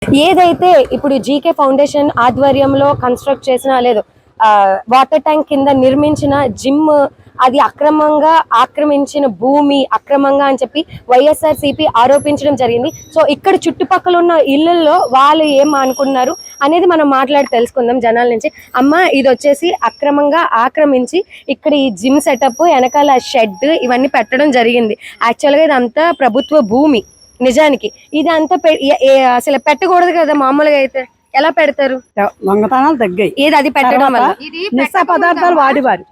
ఏదైతే ఇప్పుడు GK foundation ఆధ్వర్యంలో కన్స్ట్రక్ట్ చేసిన లేదు వాటర్ ట్యాంక్ కింద నిర్మించిన జిమ్ అది అక్రమంగా ఆక్రమించిన భూమి అక్రమంగా అని చెప్పి వైఎస్ఆర్సీపీ ఆరోపించడం జరిగింది. సో ఇక్కడ చుట్టుపక్కల ఉన్న ఇళ్లలో వాళ్ళు ఏం అనుకున్నారు అనేది మనం మాట్లాడి తెలుసుకుందాం జనాల నుంచి. అమ్మ, ఇది వచ్చేసి అక్రమంగా ఆక్రమించి ఇక్కడ ఈ జిమ్ సెటప్ వెనకాల షెడ్ ఇవన్నీ పెట్టడం జరిగింది. యాక్చువల్గా ఇదంతా ప్రభుత్వ భూమి. నిజానికి ఇది అంతా అసలు పెట్టకూడదు కదా. మామూలుగా అయితే ఎలా పెడతారు? దొంగతనాలు తగ్గాయి. ఏది అది పెట్టడం వల్ల నిశా పదార్థాలు వాడేవారు,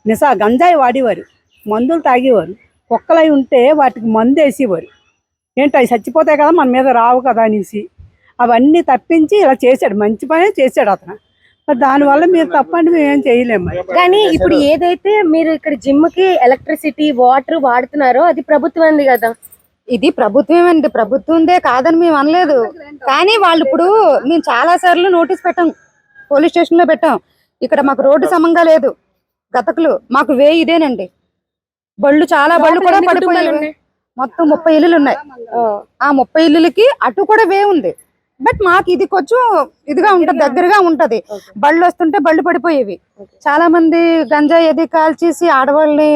నిశా గంజాయి వాడేవారు, మందులు తాగేవారు. కుక్కలై ఉంటే వాటికి మందు వేసేవారు. ఏంటి అవి చచ్చిపోతాయి కదా, మన మీద రావు కదా అనేసి అవన్నీ తప్పించి ఇలా చేశాడు. మంచి పనే చేశాడు అతను. మరి దానివల్ల మీరు తప్పండి, మేమేం చేయలేము. కానీ ఇప్పుడు ఏదైతే మీరు ఇక్కడ జిమ్ కి ఎలక్ట్రిసిటీ వాటర్ వాడుతున్నారో అది ప్రభుత్వం కదా. ఇది ప్రభుత్వమేంటి, ప్రభుత్వందే కాదని మేము అనలేదు. కానీ వాళ్ళు ఇప్పుడు మేము చాలా సార్లు నోటీస్ పెట్టాం, పోలీస్ స్టేషన్ లో పెట్టాం. ఇక్కడ మాకు రోడ్డు సమంగా లేదు, గతకులు మాకు వే ఇదేనండి. బళ్ళు చాలా బళ్ళు కూడా పడిపోయాయి. మొత్తం 30 ఇల్లులు ఉన్నాయి. ఆ 30 ఇల్లులకి అటు కూడా వే ఉంది. బట్ మాకు ఇది కొంచెం ఇదిగా ఉంటది, దగ్గరగా ఉంటది. బళ్ళు వస్తుంటే బళ్ళు పడిపోయేవి. చాలా మంది గంజాయి అది కాల్చేసి ఆడవాళ్ళని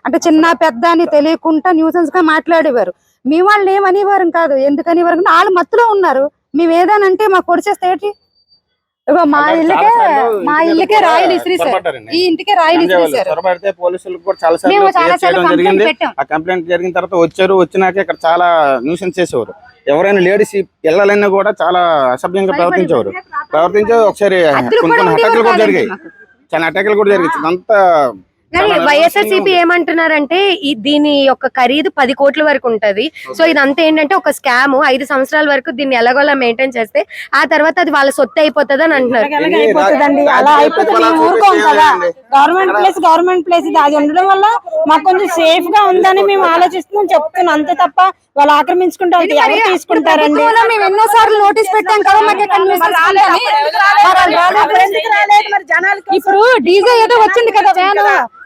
అంటే చిన్న పెద్ద అని తెలియకుండా న్యూసెన్స్ గా మాట్లాడేవారు. మీ వాళ్ళు ఏమనేవారు కాదు. ఎందుకని వాళ్ళు మత్తులో ఉన్నారు. మేము ఏదానంటే మాకు పొడిచేస్తే మా ఇల్లుకే రాయలు ఇసిరేసారు, ఈ ఇంటికే రాయలు ఇసిరేసారు. కంప్లైంట్ జరిగిన తర్వాత వచ్చారు. వచ్చినాక ఇక్కడ చాలా న్యూసెన్స్ చేసేవారు. ఎవరైనా లేడీస్ పిల్లలైనా కూడా చాలా అసభ్యంగా ప్రవర్తించి ఒకసారి కొన్ని అటాకులు కూడా జరిగాయి. చాలా అటాకులు కూడా జరిగాయి. అంతా వైఎస్ఆర్సీపీ ఏమంటున్నారంటే దీని యొక్క ఖరీదు 10 కోట్ల వరకు ఉంటది. సో ఇదంతా ఏంటంటే ఒక స్కామ్. 5 సంవత్సరాల వరకు దీన్ని ఎలాగోలా మెయింటైన్ చేస్తే ఆ తర్వాత అది వాళ్ళ సొత్తు అయిపోతుంది అని అంటున్నారు. అలా అయిపోతే మేము ఊరుకోం కదా. గవర్నమెంట్ ప్లేస్ ఇది. అది ఉండడం వల్ల మాకు కొంచెం సేఫ్ గా ఉందని మేము ఆలోచిస్తున్నాం, చెప్తున్నాం. అంతే తప్ప వాళ్ళు ఆక్రమించుకుంటాం ఎవరు తీసుకుంటారండి. మేము ఎన్నో సార్లు నోటీస్ పెట్టాం కదా. ఇప్పుడు డీజే ఏదో వచ్చింది కదా వ్యాన్,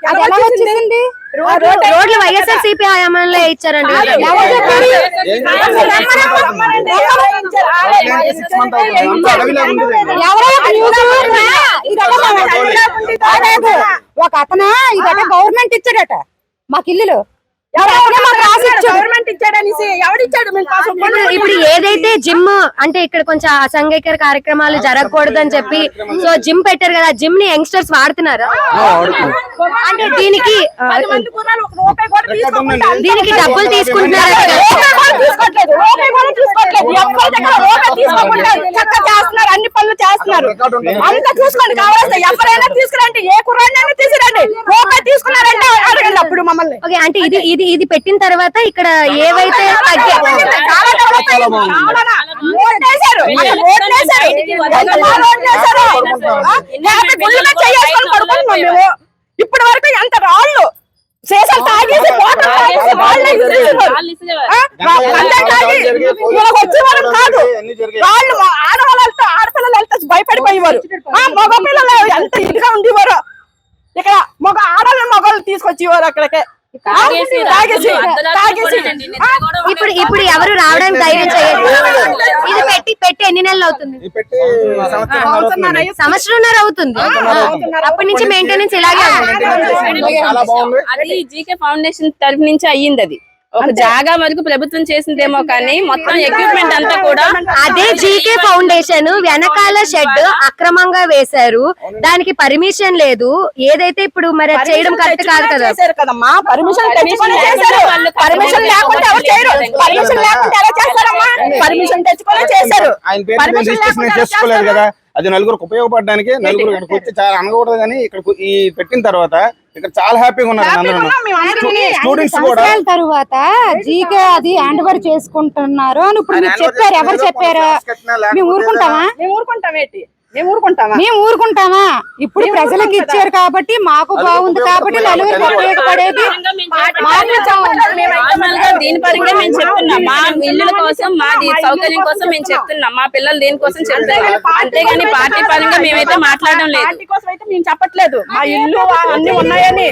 అది ఎలా వచ్చింది? రోడ్లు వైఎస్ఆర్సీపీ హయాంలో ఇచ్చారండి. ఒక అతను ఇదట గవర్నమెంట్ ఇచ్చాడట మాకు ఇల్లులు. ఇప్పుడు ఏదైతే జిమ్ అంటే ఇక్కడ కొంచెం అసంఘిక కార్యక్రమాలు జరగకూడదు అని చెప్పి సో జిమ్ పెట్టారు కదా. జిమ్ ని యంగ్స్టర్స్ వాడుతున్నారా? అంటే దీనికి డబ్బులు తీసుకుంటున్నారు. అన్ని పనులు చేస్తున్నారు. అంతా చూసుకోండి. కావాల్సి ఎవరైనా తీసుకురండి, ఏ కుర్రాడిని తీసుకురండి. రూపాయి తీసుకున్నారంటే అడగండి అప్పుడు మమ్మల్ని. ఓకే, అంటే ఇది పెట్టిన తర్వాత ఇక్కడ ఏవైతే ఇప్పటి వరకు ఎంత రాళ్ళు శేషాలు తాగేసి వచ్చేవారు కాదు. వాళ్ళు ఆడవాళ్ళతో ఆడపిల్లలు వెళ్తే భయపడిపోయేవారు. మగ పిల్లలు ఎంత ఇదిగా ఉండేవారు. ఇక్కడ మగవాళ్ళు తీసుకొచ్చేవారు అక్కడికే. ఇప్పుడు ఎవరు రావడానికి ధైర్యం చేయరు. ఇది పెట్టి ఎన్ని నెలలు అవుతుంది? సంవత్సరంన్నర అవుతుంది. అప్పటి నుంచి మెయింటెనెన్స్ ఇలాగే అది జీకే ఫౌండేషన్ తరఫు నుంచి అయ్యింది. అది ఒక జాగా వరకు ప్రభుత్వం చేసిందేమో కానీ మొత్తం ఎక్విప్మెంట్ అంతా కూడా అదే జీకే ఫౌండేషన్ వెనకాల షెడ్ అక్రమంగా వేశారు. దానికి పర్మిషన్ లేదు. ఏదైతే ఇప్పుడు మరి చేయడం కరెక్ట్ కాదు కదా. కదమ్మా, పర్మిషన్ తెచ్చుకొని చేశారు. పర్మిషన్ లేకుండా ఎవరు చేయరు. పర్మిషన్ లేకుండా ఎలా చేస్తారమ్మా? పర్మిషన్ తెచ్చుకొని చేశారు. చేసుకోలేదు కదా. అది నలుగురికి ఉపయోగపడడానికి నలుగురు ఇక్కడికి వచ్చి చాలా అనకూడదు. కానీ ఇక్కడ ఈ పెట్టిన తర్వాత ఇక్కడ చాలా హ్యాపీగా ఉన్నారు అందరూ. స్టూడెంట్స్ కూడా తర్వాత జీకే అది హ్యాండ్ ఓవర్ చేసుకుంటున్నారు అని ఇప్పుడు మీరు చెప్పారు. ఎవరు చెప్పారు? మేము ఊరుకుంటామా? ఇప్పుడు ప్రజలకు ఇచ్చారు కాబట్టి మాకు బాగుంది కాబట్టి నలుగురికి ఉపయోగపడేది. దీని పరంగా మేము చెప్తున్నాం. మా ఇల్లుల కోసం, మా సౌకర్యం కోసం మేము చెప్తున్నాం. మా పిల్లలు దీనికోసం చెప్తున్నాం. అంతేగాని పార్టీ పరంగా మేమైతే మాట్లాడడం లేదు. పార్టీ కోసం అయితే మేము చెప్పట్లేదు. మా ఇల్లు అన్ని ఉన్నాయని.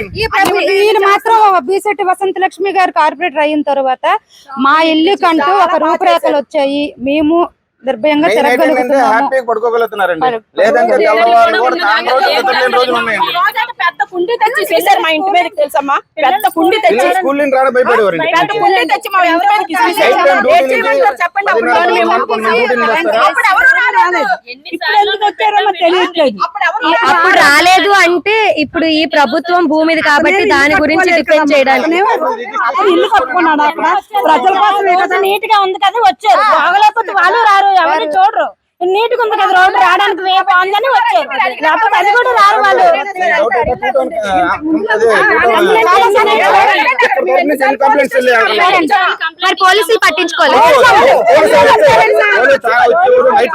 ఈయన మాత్రం బీసెట్టి వసంతలక్ష్మి గారు కార్పొరేటర్ అయిన తర్వాత మా ఇల్లు కంటూ ఒక రూపురేఖలు వచ్చాయి. మేము నిర్భయంగా మెయిన్ ఏంటంటే తిరగలుగుతున్నాము. హ్యాపీగా పడుకోగలుగుతున్నారండి. లేదంటే తెల్లవారు కూడా తాను రోజు ఎదురులేని రోజులు ఉన్నాయండి. పెద్ద కుండి తెచ్చి వేశారు మా ఇంటి మీదకి తెలుసమ్మా. పెద్ద కుండి తెచ్చి పిల్లలు స్కూల్ నుంచి రావడం భయపడేవారండి. పెద్ద కుండి తెచ్చి మా ఇంటి మీదకి నైట్ టైం డ్యూటీ నుంచి చెప్పండి. 10:30 డ్యూటీ వస్తారా? అప్పుడు ఎవరు రాలేదు. ఇప్పుడు ఎందుకు వచ్చారో మాకు తెలియట్లేదు. అప్పుడు ఎవరు అప్పుడు రాలేదు అంటే ఇప్పుడు ఈ ప్రభుత్వం భూమిది కాబట్టి దాని గురించి డిఫెండ్ చేయడానికి అతను ఇల్లు కట్టుకున్నాడు అక్కడ ప్రజల కోసమే కదా. నీట్ గా ఉంది కదా వచ్చారు. బాగలేకపోతే వాళ్ళు రారు, ఎవరు చూడరు. నీట్ గా ఉంది కదా రోడ్డు, రావడానికి బాగుందని వచ్చారు. లేకపోతే అది కూడా రారు వాళ్ళు. డౌట్ అయితే కూటమి, అదే కూటమి నుంచి ఎన్ని కంప్లైంట్స్ వెళ్ళాయి అక్కడ? మరి పోలీసులు పట్టించుకోలేదు. పోలీసులు చాలా వచ్చేవారు. నైట్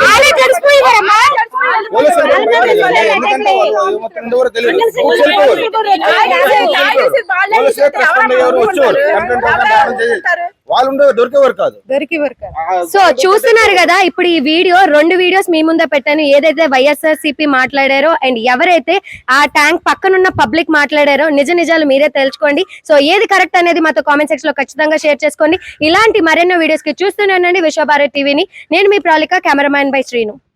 పోలీసులు ఎందుకంటే వాళ్ళు మొత్తం ఇంతవరకు తెలియదు. పోలీసులు రెస్పాండ్ అయ్యేవారు, వచ్చేవారు. కంప్లైంట్ రావడం చేయాలి. వాళ్ళు ఉండే దొరికేవారు కాదు. సో చూస్తున్నారు కదా, ఇప్పుడు ఈ వీడియో 2 వీడియోస్ మీ ముందే పెట్టాను. ఏదైతే వైఎస్ఆర్సీపీ మాట్లాడారో అండ్ ఎవరైతే ఆ ట్యాంక్ పక్కనున్న పబ్లిక్ మాట్లాడారో నిజాలు మీరే తెలుసుకోండి. సో ఏది కరెక్ట్ అనేది మాతో కామెంట్ సెక్షన్ లో ఖచ్చితంగా షేర్ చేసుకోండి. ఇలాంటి మరెన్నో వీడియోస్ కి చూస్తూనే ఉండండి విశ్వభారత్ టీవీని. నేను మీ ప్రాలిక, కెమెరామ్యాన్ బై శ్రీను.